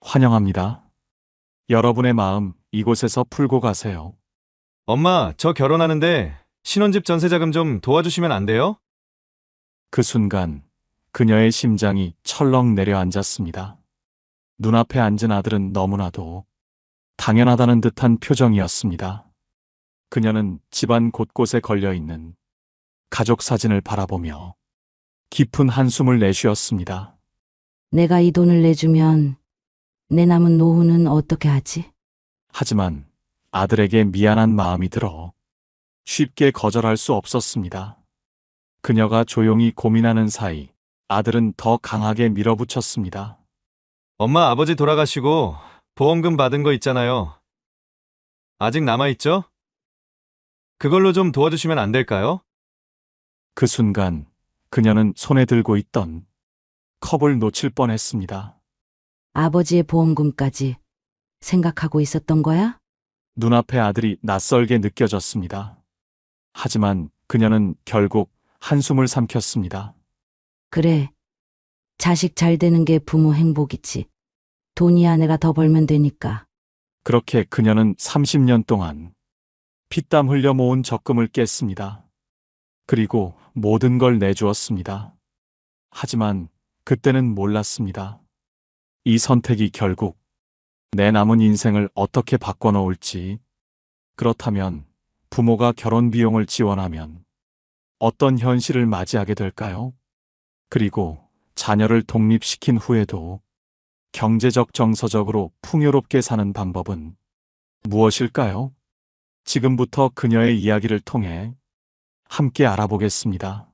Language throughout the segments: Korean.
환영합니다. 여러분의 마음 이곳에서 풀고 가세요. 엄마, 저 결혼하는데 신혼집 전세자금 좀 도와주시면 안 돼요? 그 순간 그녀의 심장이 철렁 내려앉았습니다. 눈앞에 앉은 아들은 너무나도 당연하다는 듯한 표정이었습니다. 그녀는 집안 곳곳에 걸려있는 가족 사진을 바라보며 깊은 한숨을 내쉬었습니다. 내가 이 돈을 내주면 내 남은 노후는 어떻게 하지? 하지만 아들에게 미안한 마음이 들어 쉽게 거절할 수 없었습니다. 그녀가 조용히 고민하는 사이 아들은 더 강하게 밀어붙였습니다. 엄마, 아버지 돌아가시고 보험금 받은 거 있잖아요. 아직 남아있죠? 그걸로 좀 도와주시면 안 될까요? 그 순간 그녀는 손에 들고 있던 컵을 놓칠 뻔했습니다. 아버지의 보험금까지 생각하고 있었던 거야? 눈앞에 아들이 낯설게 느껴졌습니다. 하지만 그녀는 결국 한숨을 삼켰습니다. 그래. 자식 잘 되는 게 부모 행복이지. 돈이야 내가 더 벌면 되니까. 그렇게 그녀는 30년 동안 피땀 흘려 모은 적금을 깼습니다. 그리고 모든 걸 내주었습니다. 하지만 그때는 몰랐습니다. 이 선택이 결국 내 남은 인생을 어떻게 바꿔놓을지, 그렇다면 부모가 결혼 비용을 지원하면 어떤 현실을 맞이하게 될까요? 그리고 자녀를 독립시킨 후에도 경제적 정서적으로 풍요롭게 사는 방법은 무엇일까요? 지금부터 그녀의 이야기를 통해 함께 알아보겠습니다.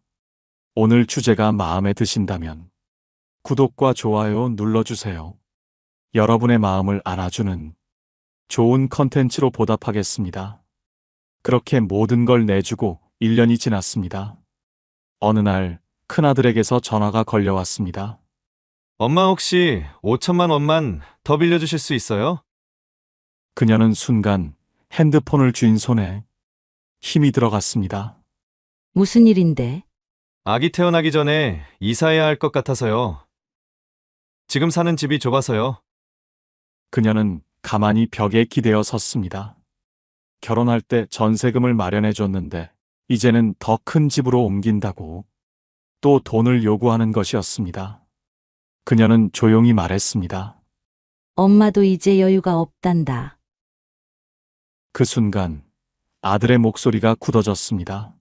오늘 주제가 마음에 드신다면 구독과 좋아요 눌러주세요. 여러분의 마음을 안아주는 좋은 컨텐츠로 보답하겠습니다. 그렇게 모든 걸 내주고 1년이 지났습니다. 어느 날 큰아들에게서 전화가 걸려왔습니다. 엄마, 혹시 5천만 원만 더 빌려주실 수 있어요? 그녀는 순간 핸드폰을 쥔 손에 힘이 들어갔습니다. 무슨 일인데? 아기 태어나기 전에 이사해야 할 것 같아서요. 지금 사는 집이 좁아서요. 그녀는 가만히 벽에 기대어 섰습니다. 결혼할 때 전세금을 마련해 줬는데 이제는 더 큰 집으로 옮긴다고 또 돈을 요구하는 것이었습니다. 그녀는 조용히 말했습니다. 엄마도 이제 여유가 없단다. 그 순간 아들의 목소리가 굳어졌습니다.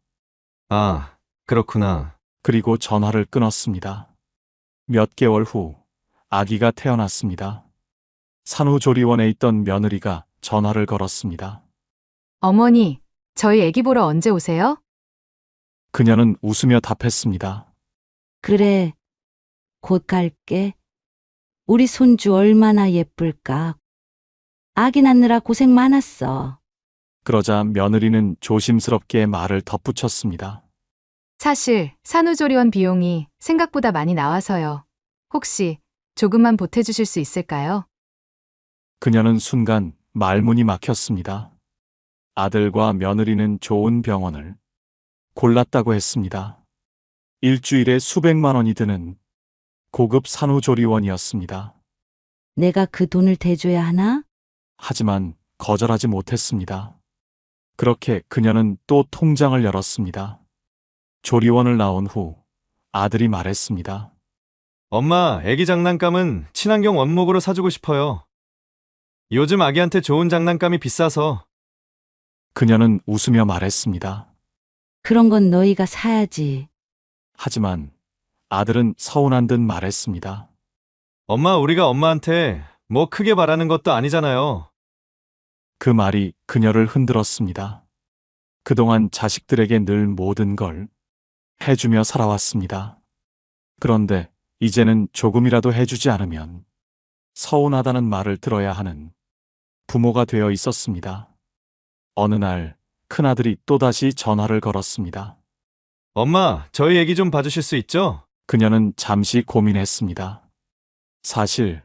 아, 그렇구나. 그리고 전화를 끊었습니다. 몇 개월 후 아기가 태어났습니다. 산후조리원에 있던 며느리가 전화를 걸었습니다. 어머니, 저희 애기 보러 언제 오세요? 그녀는 웃으며 답했습니다. 그래. 곧 갈게. 우리 손주 얼마나 예쁠까. 아기 낳느라 고생 많았어. 그러자 며느리는 조심스럽게 말을 덧붙였습니다. 사실 산후조리원 비용이 생각보다 많이 나와서요. 혹시 조금만 보태주실 수 있을까요? 그녀는 순간 말문이 막혔습니다. 아들과 며느리는 좋은 병원을 골랐다고 했습니다. 일주일에 수백만 원이 드는 고급 산후조리원이었습니다. 내가 그 돈을 대줘야 하나? 하지만 거절하지 못했습니다. 그렇게 그녀는 또 통장을 열었습니다. 조리원을 나온 후 아들이 말했습니다. 엄마, 애기 장난감은 친환경 원목으로 사주고 싶어요. 요즘 아기한테 좋은 장난감이 비싸서. 그녀는 웃으며 말했습니다. 그런 건 너희가 사야지. 하지만 아들은 서운한 듯 말했습니다. 엄마, 우리가 엄마한테 뭐 크게 바라는 것도 아니잖아요. 그 말이 그녀를 흔들었습니다. 그동안 자식들에게 늘 모든 걸 해주며 살아왔습니다. 그런데 이제는 조금이라도 해주지 않으면 서운하다는 말을 들어야 하는 부모가 되어 있었습니다. 어느 날 큰아들이 또다시 전화를 걸었습니다. 엄마, 저희 애기 좀 봐주실 수 있죠? 그녀는 잠시 고민했습니다. 사실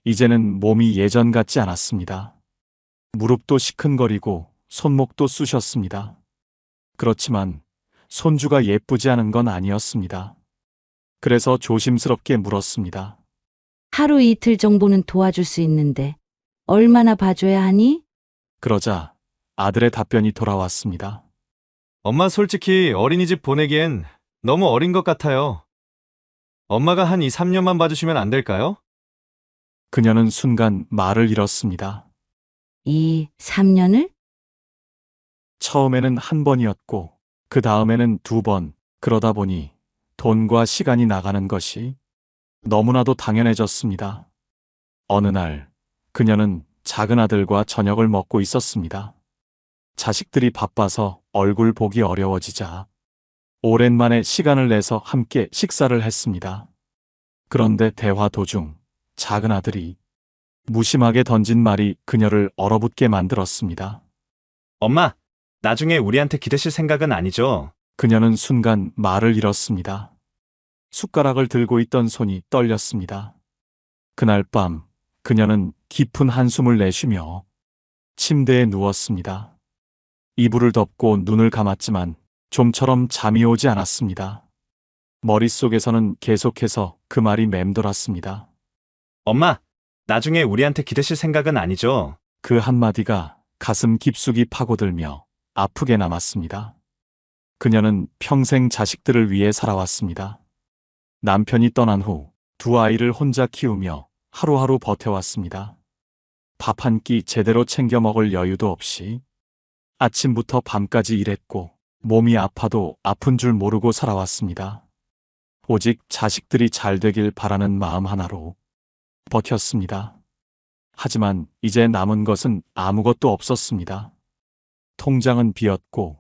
이제는 몸이 예전 같지 않았습니다. 무릎도 시큰거리고 손목도 쑤셨습니다. 그렇지만 손주가 예쁘지 않은 건 아니었습니다. 그래서 조심스럽게 물었습니다. 하루 이틀 정도는 도와줄 수 있는데 얼마나 봐줘야 하니? 그러자 아들의 답변이 돌아왔습니다. 엄마 솔직히 어린이집 보내기엔 너무 어린 것 같아요. 엄마가 한 2, 3년만 봐주시면 안 될까요? 그녀는 순간 말을 잃었습니다. 2, 3년을? 처음에는 한 번이었고, 그 다음에는 2번, 그러다 보니 돈과 시간이 나가는 것이 너무나도 당연해졌습니다. 어느 날, 그녀는 작은 아들과 저녁을 먹고 있었습니다. 자식들이 바빠서 얼굴 보기 어려워지자 오랜만에 시간을 내서 함께 식사를 했습니다. 그런데 대화 도중 작은 아들이 무심하게 던진 말이 그녀를 얼어붙게 만들었습니다. 엄마, 나중에 우리한테 기대실 생각은 아니죠? 그녀는 순간 말을 잃었습니다. 숟가락을 들고 있던 손이 떨렸습니다. 그날 밤 그녀는 깊은 한숨을 내쉬며 침대에 누웠습니다. 이불을 덮고 눈을 감았지만 좀처럼 잠이 오지 않았습니다. 머릿속에서는 계속해서 그 말이 맴돌았습니다. 엄마, 나중에 우리한테 기대실 생각은 아니죠? 그 한마디가 가슴 깊숙이 파고들며 아프게 남았습니다. 그녀는 평생 자식들을 위해 살아왔습니다. 남편이 떠난 후 2아이를 혼자 키우며 하루하루 버텨왔습니다. 밥 한 끼 제대로 챙겨 먹을 여유도 없이 아침부터 밤까지 일했고 몸이 아파도 아픈 줄 모르고 살아왔습니다. 오직 자식들이 잘 되길 바라는 마음 하나로 버텼습니다. 하지만 이제 남은 것은 아무것도 없었습니다. 통장은 비었고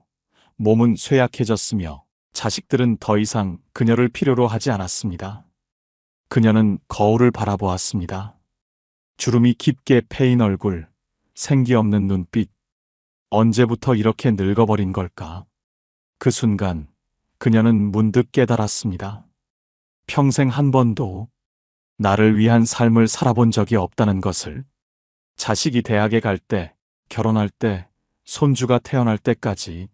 몸은 쇠약해졌으며 자식들은 더 이상 그녀를 필요로 하지 않았습니다. 그녀는 거울을 바라보았습니다. 주름이 깊게 패인 얼굴, 생기 없는 눈빛, 언제부터 이렇게 늙어버린 걸까? 그 순간 그녀는 문득 깨달았습니다. 평생 한 번도 나를 위한 삶을 살아본 적이 없다는 것을. 자식이 대학에 갈 때, 결혼할 때, 손주가 태어날 때까지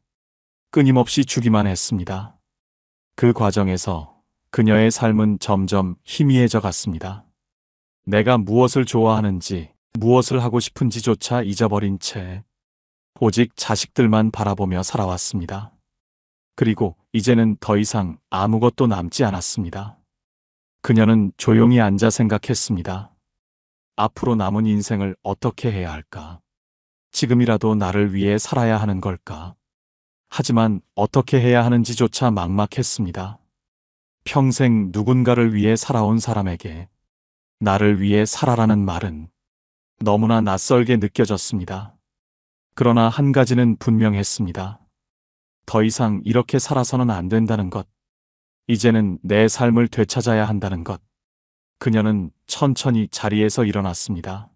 끊임없이 주기만 했습니다. 그 과정에서 그녀의 삶은 점점 희미해져 갔습니다. 내가 무엇을 좋아하는지, 무엇을 하고 싶은지조차 잊어버린 채 오직 자식들만 바라보며 살아왔습니다. 그리고 이제는 더 이상 아무것도 남지 않았습니다. 그녀는 조용히 앉아 생각했습니다. 앞으로 남은 인생을 어떻게 해야 할까? 지금이라도 나를 위해 살아야 하는 걸까? 하지만 어떻게 해야 하는지조차 막막했습니다. 평생 누군가를 위해 살아온 사람에게 나를 위해 살아라는 말은 너무나 낯설게 느껴졌습니다. 그러나 한 가지는 분명했습니다. 더 이상 이렇게 살아서는 안 된다는 것. 이제는 내 삶을 되찾아야 한다는 것. 그녀는 천천히 자리에서 일어났습니다.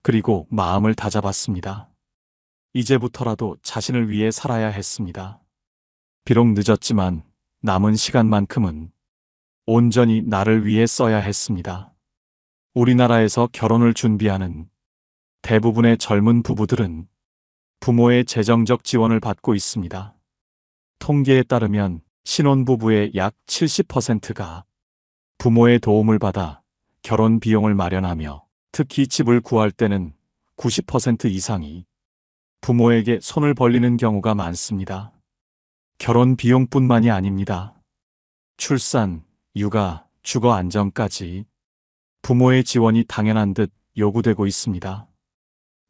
그리고 마음을 다잡았습니다. 이제부터라도 자신을 위해 살아야 했습니다. 비록 늦었지만 남은 시간만큼은 온전히 나를 위해 써야 했습니다. 우리나라에서 결혼을 준비하는 대부분의 젊은 부부들은 부모의 재정적 지원을 받고 있습니다. 통계에 따르면 신혼부부의 약 70%가 부모의 도움을 받아 결혼 비용을 마련하며 특히 집을 구할 때는 90% 이상이 부모에게 손을 벌리는 경우가 많습니다. 결혼 비용뿐만이 아닙니다. 출산, 육아, 주거 안정까지 부모의 지원이 당연한 듯 요구되고 있습니다.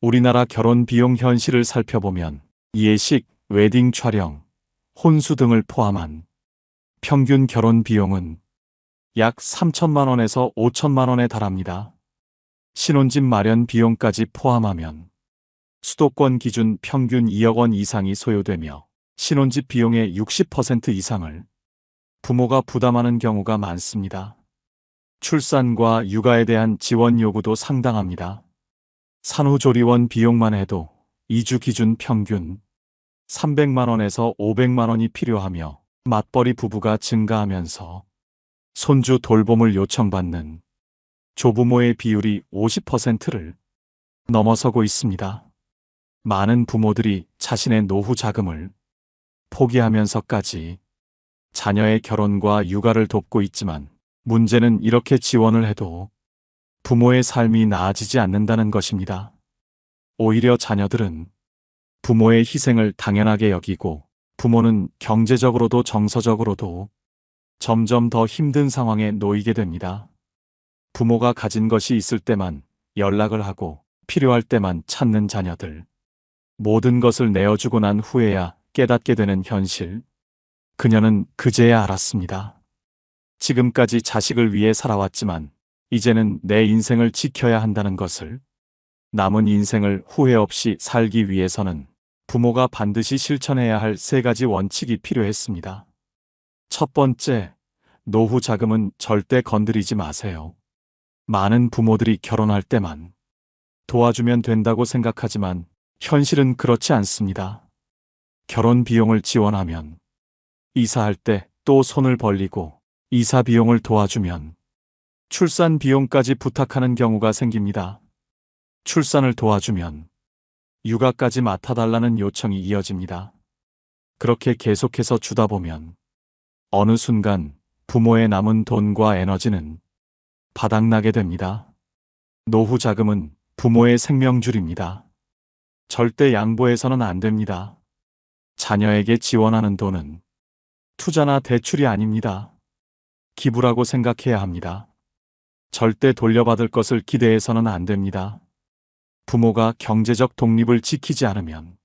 우리나라 결혼 비용 현실을 살펴보면 예식, 웨딩 촬영, 혼수 등을 포함한 평균 결혼 비용은 약 3천만 원에서 5천만 원에 달합니다. 신혼집 마련 비용까지 포함하면 수도권 기준 평균 2억 원 이상이 소요되며 신혼집 비용의 60% 이상을 부모가 부담하는 경우가 많습니다. 출산과 육아에 대한 지원 요구도 상당합니다. 산후조리원 비용만 해도 2주 기준 평균 300만 원에서 500만 원이 필요하며 맞벌이 부부가 증가하면서 손주 돌봄을 요청받는 조부모의 비율이 50%를 넘어서고 있습니다. 많은 부모들이 자신의 노후 자금을 포기하면서까지 자녀의 결혼과 육아를 돕고 있지만 문제는 이렇게 지원을 해도 부모의 삶이 나아지지 않는다는 것입니다. 오히려 자녀들은 부모의 희생을 당연하게 여기고 부모는 경제적으로도 정서적으로도 점점 더 힘든 상황에 놓이게 됩니다. 부모가 가진 것이 있을 때만 연락을 하고 필요할 때만 찾는 자녀들. 모든 것을 내어주고 난 후에야 깨닫게 되는 현실. 그녀는 그제야 알았습니다. 지금까지 자식을 위해 살아왔지만 이제는 내 인생을 지켜야 한다는 것을. 남은 인생을 후회 없이 살기 위해서는 부모가 반드시 실천해야 할 3가지 원칙이 필요했습니다. 첫 번째, 노후 자금은 절대 건드리지 마세요. 많은 부모들이 결혼할 때만 도와주면 된다고 생각하지만 현실은 그렇지 않습니다. 결혼 비용을 지원하면 이사할 때 또 손을 벌리고 이사 비용을 도와주면 출산 비용까지 부탁하는 경우가 생깁니다. 출산을 도와주면 육아까지 맡아달라는 요청이 이어집니다. 그렇게 계속해서 주다 보면 어느 순간 부모의 남은 돈과 에너지는 바닥나게 됩니다. 노후 자금은 부모의 생명줄입니다. 절대 양보해서는 안 됩니다. 자녀에게 지원하는 돈은 투자나 대출이 아닙니다. 기부라고 생각해야 합니다. 절대 돌려받을 것을 기대해서는 안 됩니다. 부모가 경제적 독립을 지키지 않으면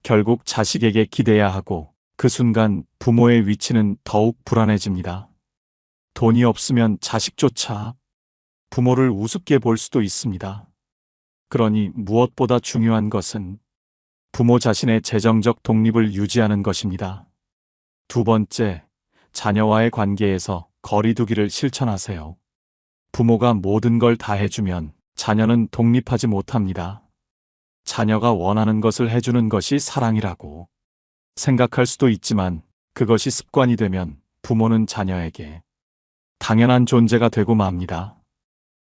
결국 자식에게 기대야 하고 그 순간 부모의 위치는 더욱 불안해집니다. 돈이 없으면 자식조차 부모를 우습게 볼 수도 있습니다. 그러니 무엇보다 중요한 것은 부모 자신의 재정적 독립을 유지하는 것입니다. 두 번째, 자녀와의 관계에서 거리두기를 실천하세요. 부모가 모든 걸 다 해주면 자녀는 독립하지 못합니다. 자녀가 원하는 것을 해주는 것이 사랑이라고 생각할 수도 있지만 그것이 습관이 되면 부모는 자녀에게 당연한 존재가 되고 맙니다.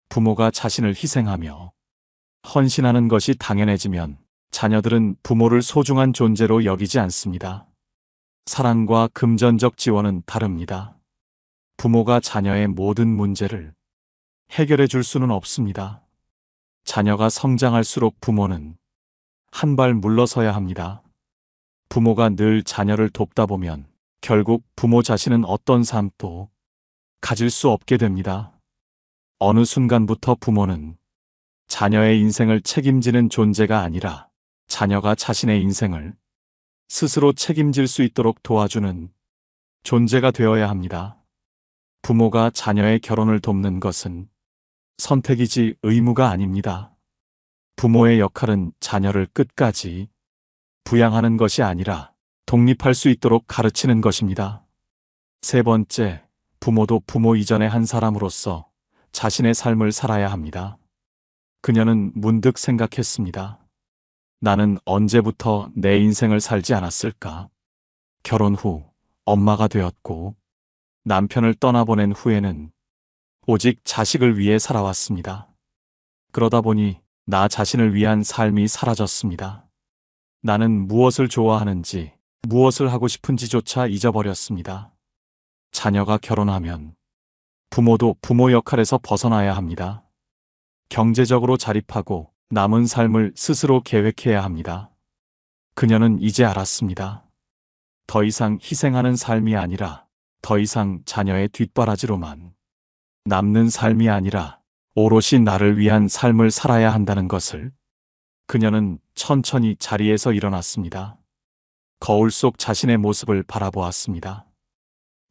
부모가 자신을 희생하며 헌신하는 것이 당연해지면 자녀들은 부모를 소중한 존재로 여기지 않습니다. 사랑과 금전적 지원은 다릅니다. 부모가 자녀의 모든 문제를 해결해 줄 수는 없습니다. 자녀가 성장할수록 부모는 한 발 물러서야 합니다. 부모가 늘 자녀를 돕다 보면 결국 부모 자신은 어떤 삶도 가질 수 없게 됩니다. 어느 순간부터 부모는 자녀의 인생을 책임지는 존재가 아니라 자녀가 자신의 인생을 스스로 책임질 수 있도록 도와주는 존재가 되어야 합니다. 부모가 자녀의 결혼을 돕는 것은 선택이지 의무가 아닙니다. 부모의 역할은 자녀를 끝까지 부양하는 것이 아니라 독립할 수 있도록 가르치는 것입니다. 세 번째, 부모도 부모 이전의 한 사람으로서 자신의 삶을 살아야 합니다. 그녀는 문득 생각했습니다. 나는 언제부터 내 인생을 살지 않았을까? 결혼 후 엄마가 되었고 남편을 떠나보낸 후에는 오직 자식을 위해 살아왔습니다. 그러다 보니 나 자신을 위한 삶이 사라졌습니다. 나는 무엇을 좋아하는지, 무엇을 하고 싶은지조차 잊어버렸습니다. 자녀가 결혼하면 부모도 부모 역할에서 벗어나야 합니다. 경제적으로 자립하고 남은 삶을 스스로 계획해야 합니다. 그녀는 이제 알았습니다. 더 이상 희생하는 삶이 아니라 더 이상 자녀의 뒷바라지로만 남는 삶이 아니라 오롯이 나를 위한 삶을 살아야 한다는 것을. 그녀는 천천히 자리에서 일어났습니다. 거울 속 자신의 모습을 바라보았습니다.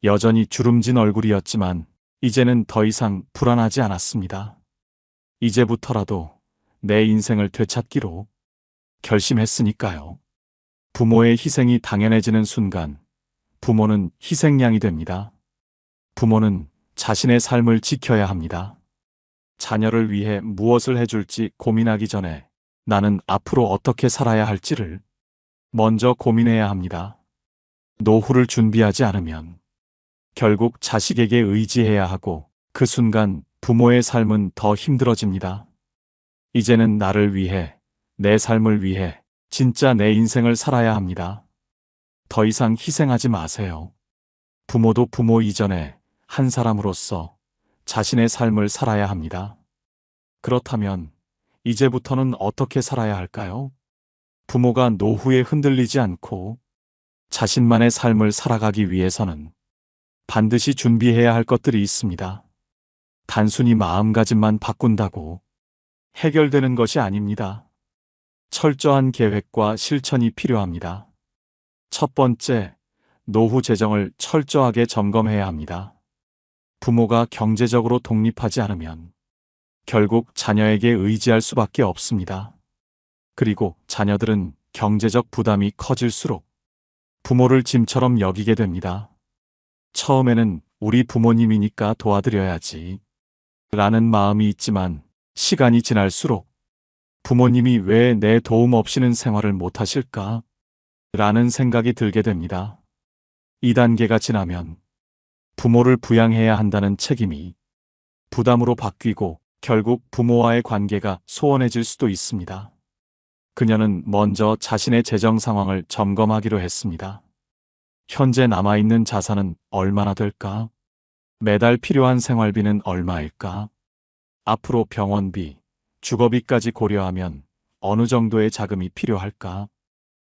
여전히 주름진 얼굴이었지만 이제는 더 이상 불안하지 않았습니다. 이제부터라도 내 인생을 되찾기로 결심했으니까요. 부모의 희생이 당연해지는 순간 부모는 희생양이 됩니다. 부모는 자신의 삶을 지켜야 합니다. 자녀를 위해 무엇을 해줄지 고민하기 전에 나는 앞으로 어떻게 살아야 할지를 먼저 고민해야 합니다. 노후를 준비하지 않으면 결국 자식에게 의지해야 하고 그 순간 부모의 삶은 더 힘들어집니다. 이제는 나를 위해, 내 삶을 위해 진짜 내 인생을 살아야 합니다. 더 이상 희생하지 마세요. 부모도 부모 이전에 한 사람으로서 자신의 삶을 살아야 합니다. 그렇다면 이제부터는 어떻게 살아야 할까요? 부모가 노후에 흔들리지 않고 자신만의 삶을 살아가기 위해서는 반드시 준비해야 할 것들이 있습니다. 단순히 마음가짐만 바꾼다고 해결되는 것이 아닙니다. 철저한 계획과 실천이 필요합니다. 첫 번째, 노후 재정을 철저하게 점검해야 합니다. 부모가 경제적으로 독립하지 않으면 결국 자녀에게 의지할 수밖에 없습니다. 그리고 자녀들은 경제적 부담이 커질수록 부모를 짐처럼 여기게 됩니다. 처음에는 우리 부모님이니까 도와드려야지 라는 마음이 있지만 시간이 지날수록 부모님이 왜 내 도움 없이는 생활을 못하실까? 라는 생각이 들게 됩니다. 2단계가 지나면 부모를 부양해야 한다는 책임이 부담으로 바뀌고 결국 부모와의 관계가 소원해질 수도 있습니다. 그녀는 먼저 자신의 재정 상황을 점검하기로 했습니다. 현재 남아있는 자산은 얼마나 될까? 매달 필요한 생활비는 얼마일까? 앞으로 병원비, 주거비까지 고려하면 어느 정도의 자금이 필요할까?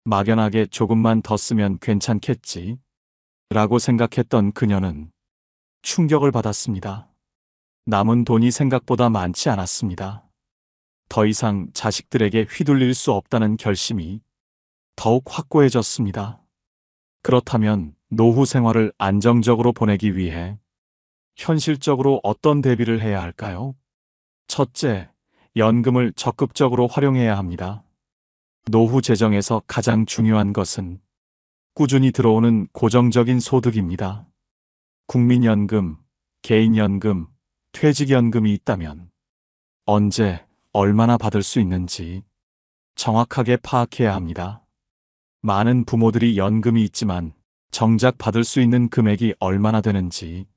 막연하게 조금만 더 쓰면 괜찮겠지? 라고 생각했던 그녀는 충격을 받았습니다. 남은 돈이 생각보다 많지 않았습니다. 더 이상 자식들에게 휘둘릴 수 없다는 결심이 더욱 확고해졌습니다. 그렇다면 노후 생활을 안정적으로 보내기 위해 현실적으로 어떤 대비를 해야 할까요? 첫째, 연금을 적극적으로 활용해야 합니다. 노후 재정에서 가장 중요한 것은 꾸준히 들어오는 고정적인 소득입니다. 국민연금, 개인연금, 퇴직연금이 있다면 언제, 얼마나 받을 수 있는지 정확하게 파악해야 합니다. 많은 부모들이 연금이 있지만 정작 받을 수 있는 금액이 얼마나 되는지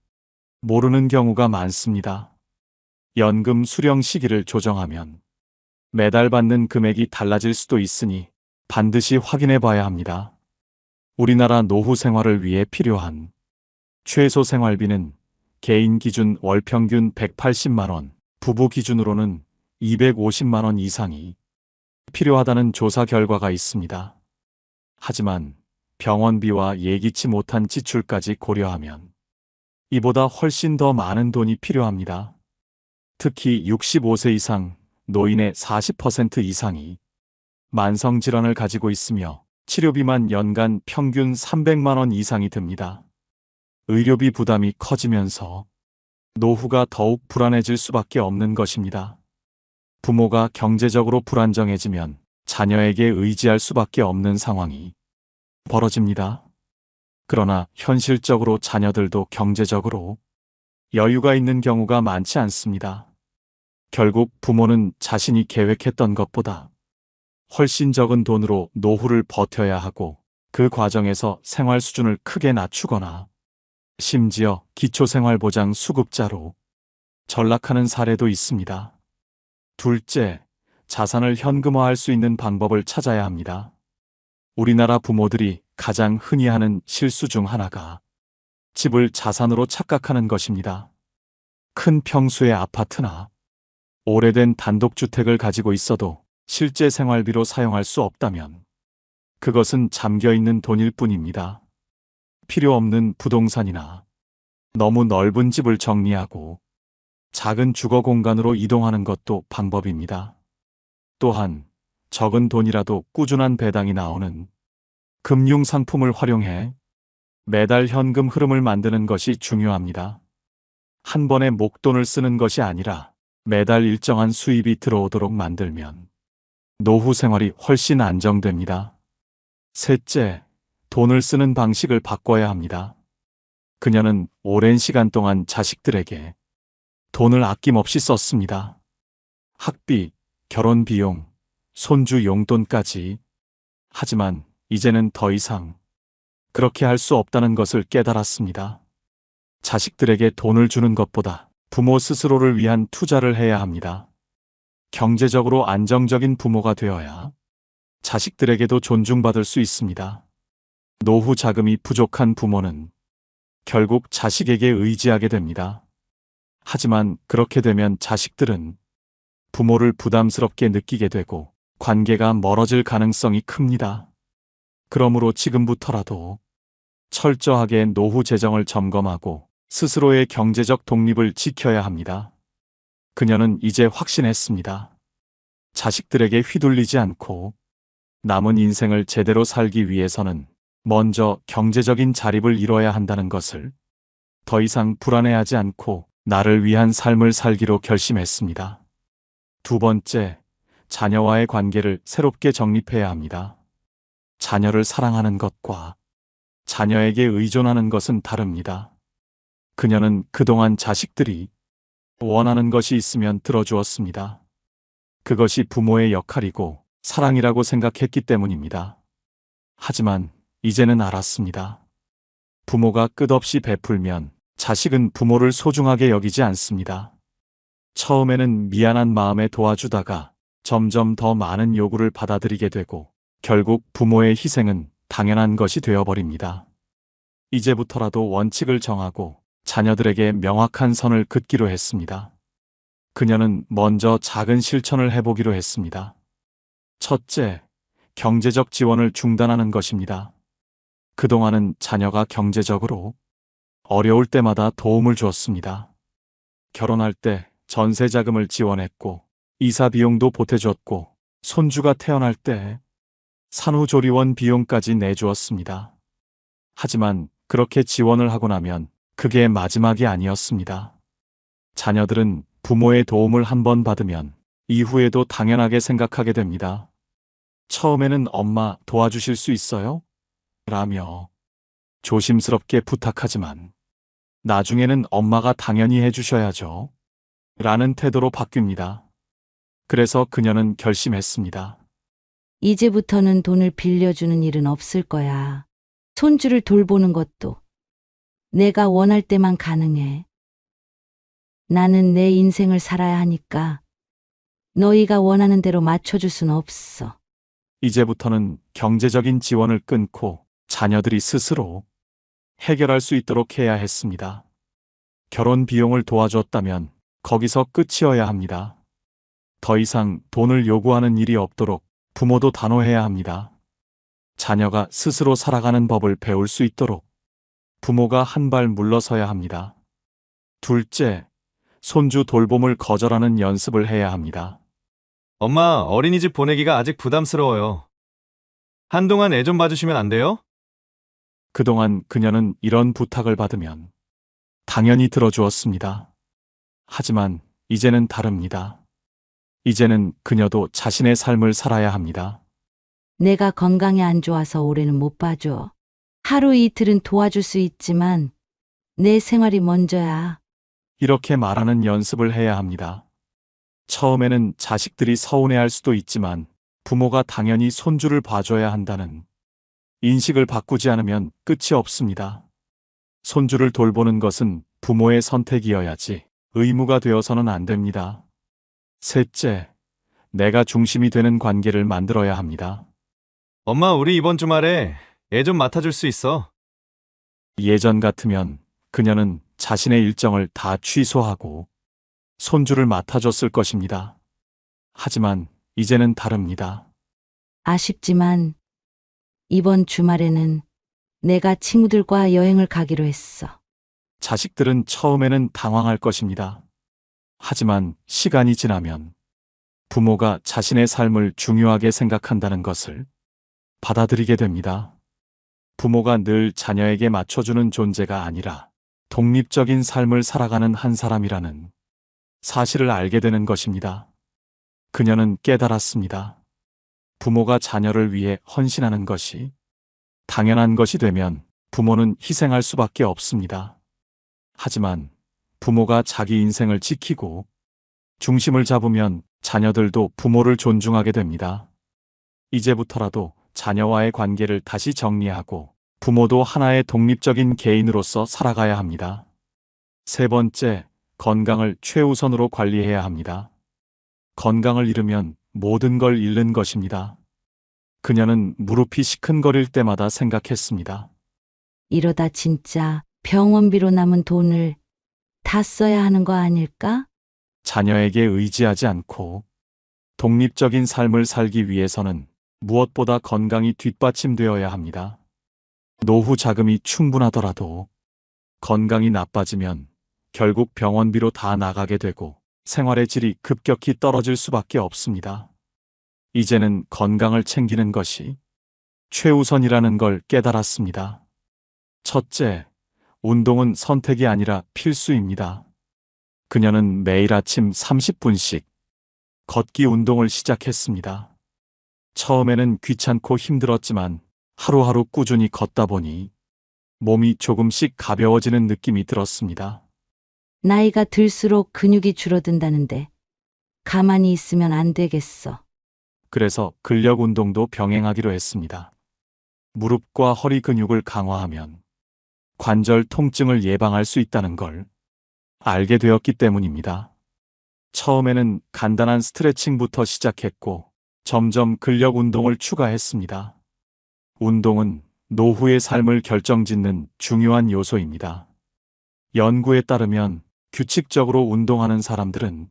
모르는 경우가 많습니다. 연금 수령 시기를 조정하면 매달 받는 금액이 달라질 수도 있으니 반드시 확인해 봐야 합니다. 우리나라 노후 생활을 위해 필요한 최소 생활비는 개인 기준 월 평균 180만 원, 부부 기준으로는 250만 원 이상이 필요하다는 조사 결과가 있습니다. 하지만 병원비와 예기치 못한 지출까지 고려하면 이보다 훨씬 더 많은 돈이 필요합니다. 특히 65세 이상 노인의 40% 이상이 만성질환을 가지고 있으며 치료비만 연간 평균 300만 원 이상이 듭니다. 의료비 부담이 커지면서 노후가 더욱 불안해질 수밖에 없는 것입니다. 부모가 경제적으로 불안정해지면 자녀에게 의지할 수밖에 없는 상황이 벌어집니다. 그러나 현실적으로 자녀들도 경제적으로 여유가 있는 경우가 많지 않습니다. 결국 부모는 자신이 계획했던 것보다 훨씬 적은 돈으로 노후를 버텨야 하고 그 과정에서 생활 수준을 크게 낮추거나 심지어 기초생활보장 수급자로 전락하는 사례도 있습니다. 둘째, 자산을 현금화할 수 있는 방법을 찾아야 합니다. 우리나라 부모들이 가장 흔히 하는 실수 중 하나가 집을 자산으로 착각하는 것입니다. 큰 평수의 아파트나 오래된 단독주택을 가지고 있어도 실제 생활비로 사용할 수 없다면 그것은 잠겨있는 돈일 뿐입니다. 필요 없는 부동산이나 너무 넓은 집을 정리하고 작은 주거 공간으로 이동하는 것도 방법입니다. 또한 적은 돈이라도 꾸준한 배당이 나오는 금융 상품을 활용해 매달 현금 흐름을 만드는 것이 중요합니다. 한 번에 목돈을 쓰는 것이 아니라 매달 일정한 수입이 들어오도록 만들면 노후 생활이 훨씬 안정됩니다. 셋째, 돈을 쓰는 방식을 바꿔야 합니다. 그녀는 오랜 시간 동안 자식들에게 돈을 아낌없이 썼습니다. 학비, 결혼 비용, 손주 용돈까지. 하지만 이제는 더 이상 그렇게 할 수 없다는 것을 깨달았습니다. 자식들에게 돈을 주는 것보다 부모 스스로를 위한 투자를 해야 합니다. 경제적으로 안정적인 부모가 되어야 자식들에게도 존중받을 수 있습니다. 노후 자금이 부족한 부모는 결국 자식에게 의지하게 됩니다. 하지만 그렇게 되면 자식들은 부모를 부담스럽게 느끼게 되고 관계가 멀어질 가능성이 큽니다. 그러므로 지금부터라도 철저하게 노후 재정을 점검하고 스스로의 경제적 독립을 지켜야 합니다. 그녀는 이제 확신했습니다. 자식들에게 휘둘리지 않고 남은 인생을 제대로 살기 위해서는 먼저 경제적인 자립을 이뤄야 한다는 것을, 더 이상 불안해하지 않고 나를 위한 삶을 살기로 결심했습니다. 두 번째, 자녀와의 관계를 새롭게 정립해야 합니다. 자녀를 사랑하는 것과 자녀에게 의존하는 것은 다릅니다. 그녀는 그동안 자식들이 원하는 것이 있으면 들어주었습니다. 그것이 부모의 역할이고 사랑이라고 생각했기 때문입니다. 하지만 이제는 알았습니다. 부모가 끝없이 베풀면 자식은 부모를 소중하게 여기지 않습니다. 처음에는 미안한 마음에 도와주다가 점점 더 많은 요구를 받아들이게 되고 결국 부모의 희생은 당연한 것이 되어버립니다. 이제부터라도 원칙을 정하고 자녀들에게 명확한 선을 긋기로 했습니다. 그녀는 먼저 작은 실천을 해보기로 했습니다. 첫째, 경제적 지원을 중단하는 것입니다. 그동안은 자녀가 경제적으로 어려울 때마다 도움을 주었습니다. 결혼할 때 전세 자금을 지원했고, 이사 비용도 보태줬고, 손주가 태어날 때 산후조리원 비용까지 내주었습니다. 하지만 그렇게 지원을 하고 나면 그게 마지막이 아니었습니다. 자녀들은 부모의 도움을 한 번 받으면 이후에도 당연하게 생각하게 됩니다. 처음에는 엄마 도와주실 수 있어요? 라며 조심스럽게 부탁하지만 나중에는 엄마가 당연히 해주셔야죠. 라는 태도로 바뀝니다. 그래서 그녀는 결심했습니다. 이제부터는 돈을 빌려주는 일은 없을 거야. 손주를 돌보는 것도 내가 원할 때만 가능해. 나는 내 인생을 살아야 하니까 너희가 원하는 대로 맞춰줄 순 없어. 이제부터는 경제적인 지원을 끊고 자녀들이 스스로 해결할 수 있도록 해야 했습니다. 결혼 비용을 도와줬다면 거기서 끝이어야 합니다. 더 이상 돈을 요구하는 일이 없도록 부모도 단호해야 합니다. 자녀가 스스로 살아가는 법을 배울 수 있도록 부모가 한 발 물러서야 합니다. 둘째, 손주 돌봄을 거절하는 연습을 해야 합니다. 엄마, 어린이집 보내기가 아직 부담스러워요. 한동안 애 좀 봐주시면 안 돼요? 그동안 그녀는 이런 부탁을 받으면 당연히 들어주었습니다. 하지만 이제는 다릅니다. 이제는 그녀도 자신의 삶을 살아야 합니다. 내가 건강이 안 좋아서 올해는 못 봐줘. 하루 이틀은 도와줄 수 있지만 내 생활이 먼저야. 이렇게 말하는 연습을 해야 합니다. 처음에는 자식들이 서운해할 수도 있지만 부모가 당연히 손주를 봐줘야 한다는 인식을 바꾸지 않으면 끝이 없습니다. 손주를 돌보는 것은 부모의 선택이어야지 의무가 되어서는 안 됩니다. 셋째, 내가 중심이 되는 관계를 만들어야 합니다. 엄마, 우리 이번 주말에 애 좀 맡아줄 수 있어? 예전 같으면 그녀는 자신의 일정을 다 취소하고 손주를 맡아줬을 것입니다. 하지만 이제는 다릅니다. 아쉽지만 이번 주말에는 내가 친구들과 여행을 가기로 했어. 자식들은 처음에는 당황할 것입니다. 하지만 시간이 지나면 부모가 자신의 삶을 중요하게 생각한다는 것을 받아들이게 됩니다. 부모가 늘 자녀에게 맞춰주는 존재가 아니라 독립적인 삶을 살아가는 한 사람이라는 사실을 알게 되는 것입니다. 그녀는 깨달았습니다. 부모가 자녀를 위해 헌신하는 것이 당연한 것이 되면 부모는 희생할 수밖에 없습니다. 하지만 부모가 자기 인생을 지키고 중심을 잡으면 자녀들도 부모를 존중하게 됩니다. 이제부터라도 자녀와의 관계를 다시 정리하고 부모도 하나의 독립적인 개인으로서 살아가야 합니다. 세 번째, 건강을 최우선으로 관리해야 합니다. 건강을 잃으면 모든 걸 잃는 것입니다. 그녀는 무릎이 시큰거릴 때마다 생각했습니다. 이러다 진짜 병원비로 남은 돈을 다 써야 하는 거 아닐까? 자녀에게 의지하지 않고 독립적인 삶을 살기 위해서는 무엇보다 건강이 뒷받침되어야 합니다. 노후 자금이 충분하더라도 건강이 나빠지면 결국 병원비로 다 나가게 되고 생활의 질이 급격히 떨어질 수밖에 없습니다. 이제는 건강을 챙기는 것이 최우선이라는 걸 깨달았습니다. 첫째, 운동은 선택이 아니라 필수입니다. 그녀는 매일 아침 30분씩 걷기 운동을 시작했습니다. 처음에는 귀찮고 힘들었지만 하루하루 꾸준히 걷다 보니 몸이 조금씩 가벼워지는 느낌이 들었습니다. 나이가 들수록 근육이 줄어든다는데 가만히 있으면 안 되겠어. 그래서 근력 운동도 병행하기로 했습니다. 무릎과 허리 근육을 강화하면 관절 통증을 예방할 수 있다는 걸 알게 되었기 때문입니다. 처음에는 간단한 스트레칭부터 시작했고 점점 근력 운동을 추가했습니다. 운동은 노후의 삶을 결정짓는 중요한 요소입니다. 연구에 따르면 규칙적으로 운동하는 사람들은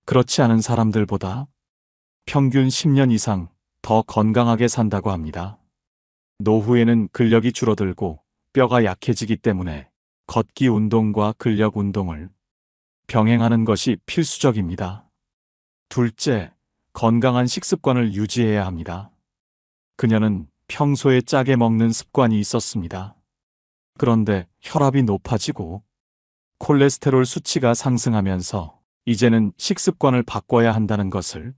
그렇지 않은 사람들보다 평균 10년 이상 더 건강하게 산다고 합니다. 노후에는 근력이 줄어들고 뼈가 약해지기 때문에 걷기 운동과 근력 운동을 병행하는 것이 필수적입니다. 둘째, 건강한 식습관을 유지해야 합니다. 그녀는 평소에 짜게 먹는 습관이 있었습니다. 그런데 혈압이 높아지고 콜레스테롤 수치가 상승하면서 이제는 식습관을 바꿔야 한다는 것을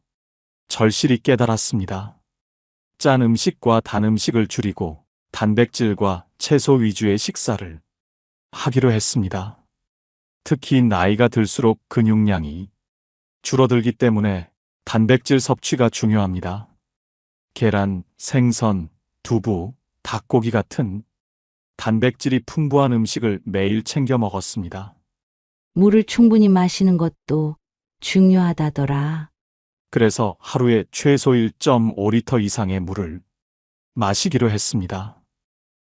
절실히 깨달았습니다. 짠 음식과 단 음식을 줄이고 단백질과 채소 위주의 식사를 하기로 했습니다. 특히 나이가 들수록 근육량이 줄어들기 때문에 단백질 섭취가 중요합니다. 계란, 생선, 두부, 닭고기 같은 단백질이 풍부한 음식을 매일 챙겨 먹었습니다. 물을 충분히 마시는 것도 중요하다더라. 그래서 하루에 최소 1.5리터 이상의 물을 마시기로 했습니다.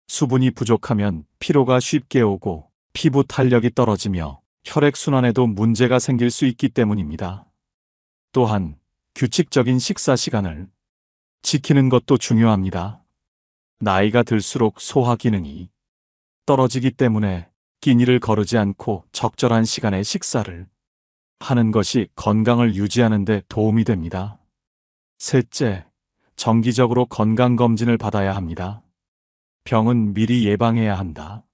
수분이 부족하면 피로가 쉽게 오고 피부 탄력이 떨어지며 혈액순환에도 문제가 생길 수 있기 때문입니다. 또한 규칙적인 식사 시간을 지키는 것도 중요합니다. 나이가 들수록 소화 기능이 떨어지기 때문에 끼니를 거르지 않고 적절한 시간에 식사를 하는 것이 건강을 유지하는 데 도움이 됩니다. 셋째, 정기적으로 건강검진을 받아야 합니다. 병은 미리 예방해야 한다.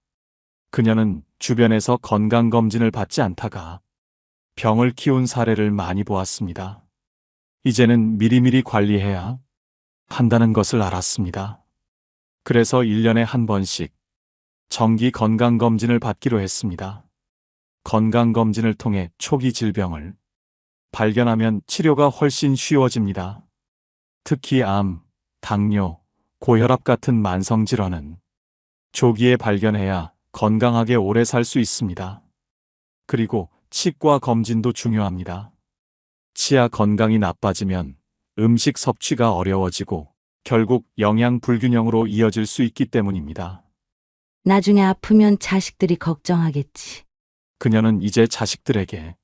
그녀는 주변에서 건강검진을 받지 않다가 병을 키운 사례를 많이 보았습니다. 이제는 미리미리 관리해야 한다는 것을 알았습니다. 그래서 1년에 한 번씩 정기 건강검진을 받기로 했습니다. 건강검진을 통해 초기 질병을 발견하면 치료가 훨씬 쉬워집니다. 특히 암, 당뇨, 고혈압 같은 만성질환은 조기에 발견해야 건강하게 오래 살 수 있습니다. 그리고 치과 검진도 중요합니다. 치아 건강이 나빠지면 음식 섭취가 어려워지고 결국 영양 불균형으로 이어질 수 있기 때문입니다. 나중에 아프면 자식들이 걱정하겠지. 그녀는 이제 자식들에게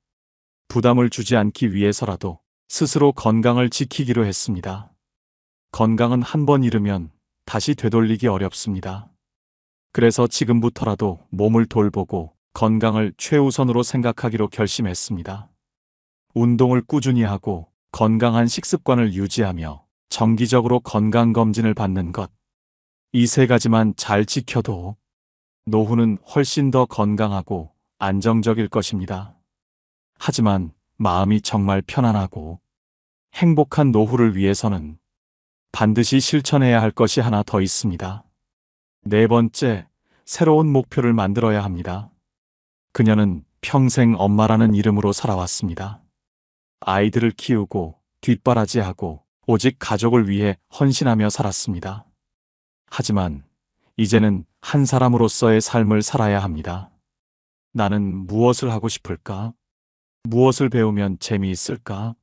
부담을 주지 않기 위해서라도 스스로 건강을 지키기로 했습니다. 건강은 한 번 잃으면 다시 되돌리기 어렵습니다. 그래서 지금부터라도 몸을 돌보고 건강을 최우선으로 생각하기로 결심했습니다. 운동을 꾸준히 하고 건강한 식습관을 유지하며 정기적으로 건강검진을 받는 것. 이 세 가지만 잘 지켜도 노후는 훨씬 더 건강하고 안정적일 것입니다. 하지만 마음이 정말 편안하고 행복한 노후를 위해서는 반드시 실천해야 할 것이 하나 더 있습니다. 네 번째, 새로운 목표를 만들어야 합니다. 그녀는 평생 엄마라는 이름으로 살아왔습니다. 아이들을 키우고 뒷바라지하고 오직 가족을 위해 헌신하며 살았습니다. 하지만 이제는 한 사람으로서의 삶을 살아야 합니다. 나는 무엇을 하고 싶을까? 무엇을 배우면 재미있을까?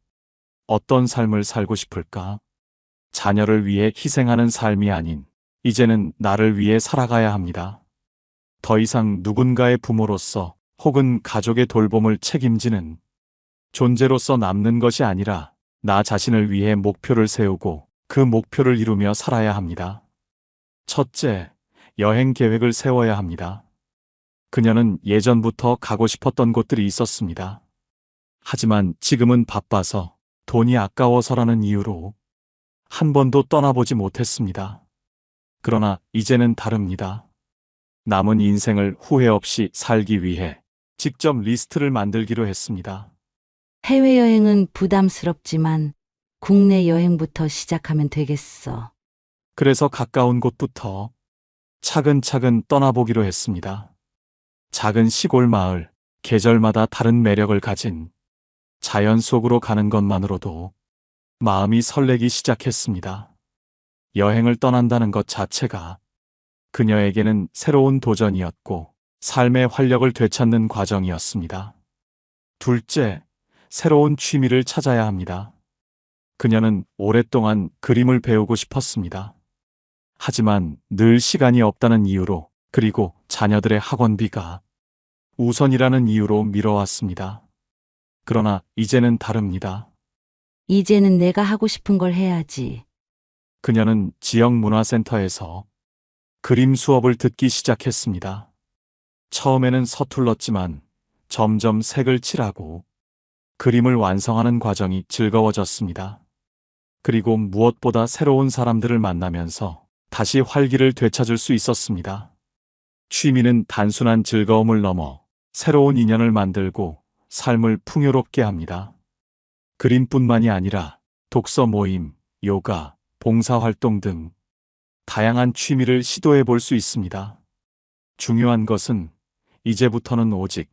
어떤 삶을 살고 싶을까? 자녀를 위해 희생하는 삶이 아닌 이제는 나를 위해 살아가야 합니다. 더 이상 누군가의 부모로서 혹은 가족의 돌봄을 책임지는 존재로서 남는 것이 아니라 나 자신을 위해 목표를 세우고 그 목표를 이루며 살아야 합니다. 첫째, 여행 계획을 세워야 합니다. 그녀는 예전부터 가고 싶었던 곳들이 있었습니다. 하지만 지금은 바빠서 돈이 아까워서라는 이유로 한 번도 떠나보지 못했습니다. 그러나 이제는 다릅니다. 남은 인생을 후회 없이 살기 위해 직접 리스트를 만들기로 했습니다. 해외여행은 부담스럽지만 국내 여행부터 시작하면 되겠어. 그래서 가까운 곳부터 차근차근 떠나보기로 했습니다. 작은 시골 마을, 계절마다 다른 매력을 가진 자연 속으로 가는 것만으로도 마음이 설레기 시작했습니다. 여행을 떠난다는 것 자체가 그녀에게는 새로운 도전이었고 삶의 활력을 되찾는 과정이었습니다. 둘째, 새로운 취미를 찾아야 합니다. 그녀는 오랫동안 그림을 배우고 싶었습니다. 하지만 늘 시간이 없다는 이유로, 그리고 자녀들의 학원비가 우선이라는 이유로 미뤄왔습니다. 그러나 이제는 다릅니다. 이제는 내가 하고 싶은 걸 해야지. 그녀는 지역 문화센터에서 그림 수업을 듣기 시작했습니다. 처음에는 서툴렀지만 점점 색을 칠하고 그림을 완성하는 과정이 즐거워졌습니다. 그리고 무엇보다 새로운 사람들을 만나면서 다시 활기를 되찾을 수 있었습니다. 취미는 단순한 즐거움을 넘어 새로운 인연을 만들고 삶을 풍요롭게 합니다. 그림뿐만이 아니라 독서 모임, 요가, 봉사활동 등 다양한 취미를 시도해 볼 수 있습니다. 중요한 것은 이제부터는 오직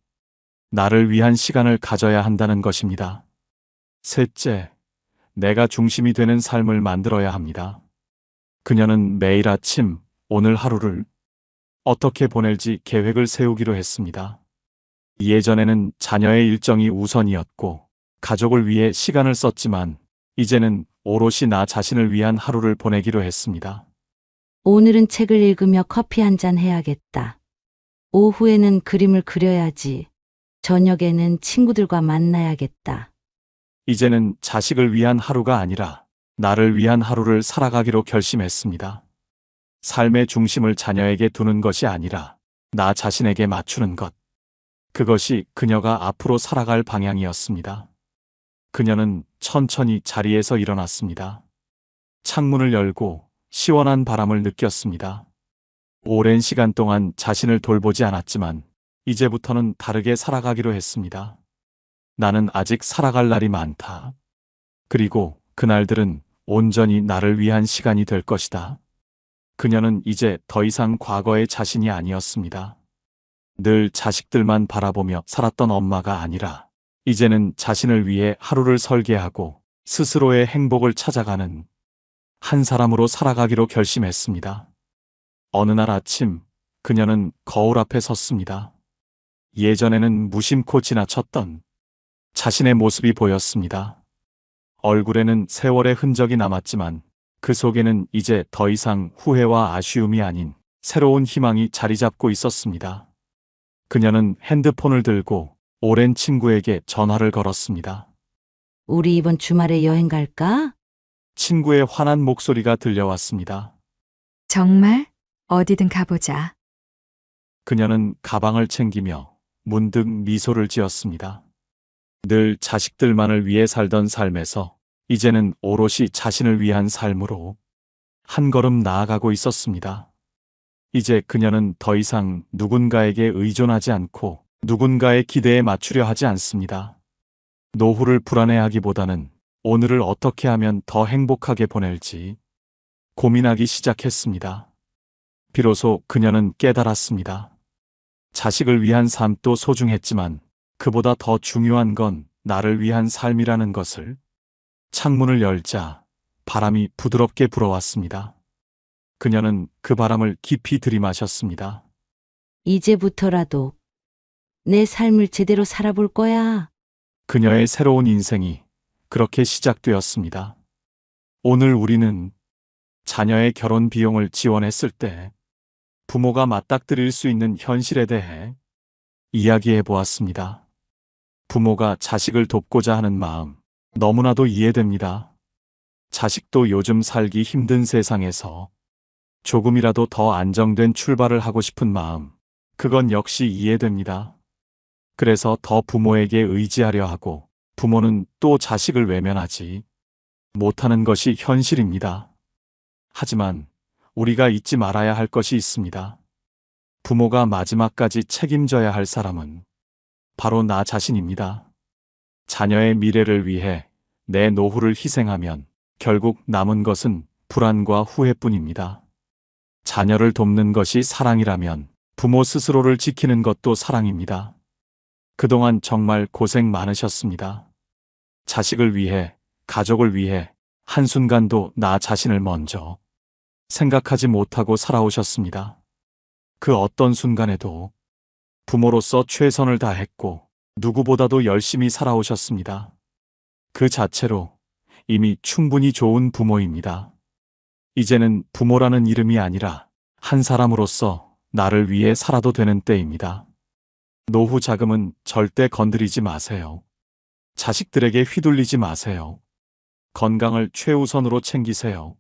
나를 위한 시간을 가져야 한다는 것입니다. 셋째, 내가 중심이 되는 삶을 만들어야 합니다. 그녀는 매일 아침 오늘 하루를 어떻게 보낼지 계획을 세우기로 했습니다. 예전에는 자녀의 일정이 우선이었고 가족을 위해 시간을 썼지만 이제는 오롯이 나 자신을 위한 하루를 보내기로 했습니다. 오늘은 책을 읽으며 커피 한 잔 해야겠다. 오후에는 그림을 그려야지. 저녁에는 친구들과 만나야겠다. 이제는 자식을 위한 하루가 아니라 나를 위한 하루를 살아가기로 결심했습니다. 삶의 중심을 자녀에게 두는 것이 아니라 나 자신에게 맞추는 것. 그것이 그녀가 앞으로 살아갈 방향이었습니다. 그녀는 천천히 자리에서 일어났습니다. 창문을 열고 시원한 바람을 느꼈습니다. 오랜 시간 동안 자신을 돌보지 않았지만 이제부터는 다르게 살아가기로 했습니다. 나는 아직 살아갈 날이 많다. 그리고 그날들은 온전히 나를 위한 시간이 될 것이다. 그녀는 이제 더 이상 과거의 자신이 아니었습니다. 늘 자식들만 바라보며 살았던 엄마가 아니라 이제는 자신을 위해 하루를 설계하고 스스로의 행복을 찾아가는 한 사람으로 살아가기로 결심했습니다. 어느 날 아침 그녀는 거울 앞에 섰습니다. 예전에는 무심코 지나쳤던 자신의 모습이 보였습니다. 얼굴에는 세월의 흔적이 남았지만 그 속에는 이제 더 이상 후회와 아쉬움이 아닌 새로운 희망이 자리 잡고 있었습니다. 그녀는 핸드폰을 들고 오랜 친구에게 전화를 걸었습니다. 우리 이번 주말에 여행 갈까? 친구의 환한 목소리가 들려왔습니다. 정말? 어디든 가보자. 그녀는 가방을 챙기며 문득 미소를 지었습니다. 늘 자식들만을 위해 살던 삶에서 이제는 오롯이 자신을 위한 삶으로 한 걸음 나아가고 있었습니다. 이제 그녀는 더 이상 누군가에게 의존하지 않고 누군가의 기대에 맞추려 하지 않습니다. 노후를 불안해하기보다는 오늘을 어떻게 하면 더 행복하게 보낼지 고민하기 시작했습니다. 비로소 그녀는 깨달았습니다. 자식을 위한 삶도 소중했지만 그보다 더 중요한 건 나를 위한 삶이라는 것을. 창문을 열자 바람이 부드럽게 불어왔습니다. 그녀는 그 바람을 깊이 들이마셨습니다. 이제부터라도 내 삶을 제대로 살아볼 거야. 그녀의 새로운 인생이 그렇게 시작되었습니다. 오늘 우리는 자녀의 결혼 비용을 지원했을 때 부모가 맞닥뜨릴 수 있는 현실에 대해 이야기해 보았습니다. 부모가 자식을 돕고자 하는 마음 너무나도 이해됩니다. 자식도 요즘 살기 힘든 세상에서 조금이라도 더 안정된 출발을 하고 싶은 마음, 그건 역시 이해됩니다. 그래서 더 부모에게 의지하려 하고 부모는 또 자식을 외면하지 못하는 것이 현실입니다. 하지만 우리가 잊지 말아야 할 것이 있습니다. 부모가 마지막까지 책임져야 할 사람은 바로 나 자신입니다. 자녀의 미래를 위해 내 노후를 희생하면 결국 남은 것은 불안과 후회뿐입니다. 자녀를 돕는 것이 사랑이라면 부모 스스로를 지키는 것도 사랑입니다. 그동안 정말 고생 많으셨습니다. 자식을 위해, 가족을 위해 한순간도 나 자신을 먼저 생각하지 못하고 살아오셨습니다. 그 어떤 순간에도 부모로서 최선을 다했고 누구보다도 열심히 살아오셨습니다. 그 자체로 이미 충분히 좋은 부모입니다. 이제는 부모라는 이름이 아니라 한 사람으로서 나를 위해 살아도 되는 때입니다. 노후 자금은 절대 건드리지 마세요. 자식들에게 휘둘리지 마세요. 건강을 최우선으로 챙기세요.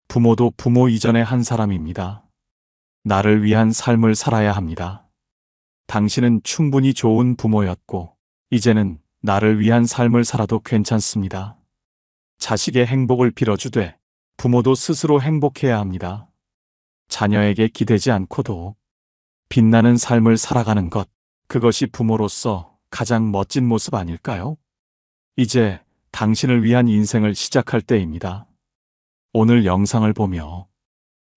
부모도 부모 이전의 한 사람입니다. 나를 위한 삶을 살아야 합니다. 당신은 충분히 좋은 부모였고, 이제는 나를 위한 삶을 살아도 괜찮습니다. 자식의 행복을 빌어주되, 부모도 스스로 행복해야 합니다. 자녀에게 기대지 않고도 빛나는 삶을 살아가는 것, 그것이 부모로서 가장 멋진 모습 아닐까요? 이제 당신을 위한 인생을 시작할 때입니다. 오늘 영상을 보며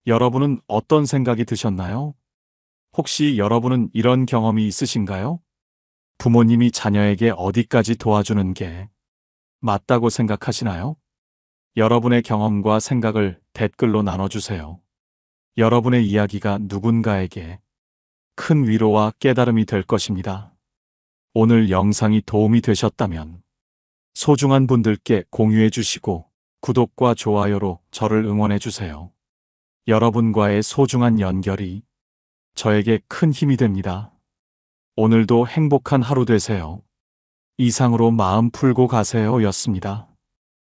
여러분은 어떤 생각이 드셨나요? 혹시 여러분은 이런 경험이 있으신가요? 부모님이 자녀에게 어디까지 도와주는 게 맞다고 생각하시나요? 여러분의 경험과 생각을 댓글로 나눠주세요. 여러분의 이야기가 누군가에게 큰 위로와 깨달음이 될 것입니다. 오늘 영상이 도움이 되셨다면 소중한 분들께 공유해 주시고 구독과 좋아요로 저를 응원해 주세요. 여러분과의 소중한 연결이 저에게 큰 힘이 됩니다. 오늘도 행복한 하루 되세요. 이상으로 마음 풀고 가세요 였습니다.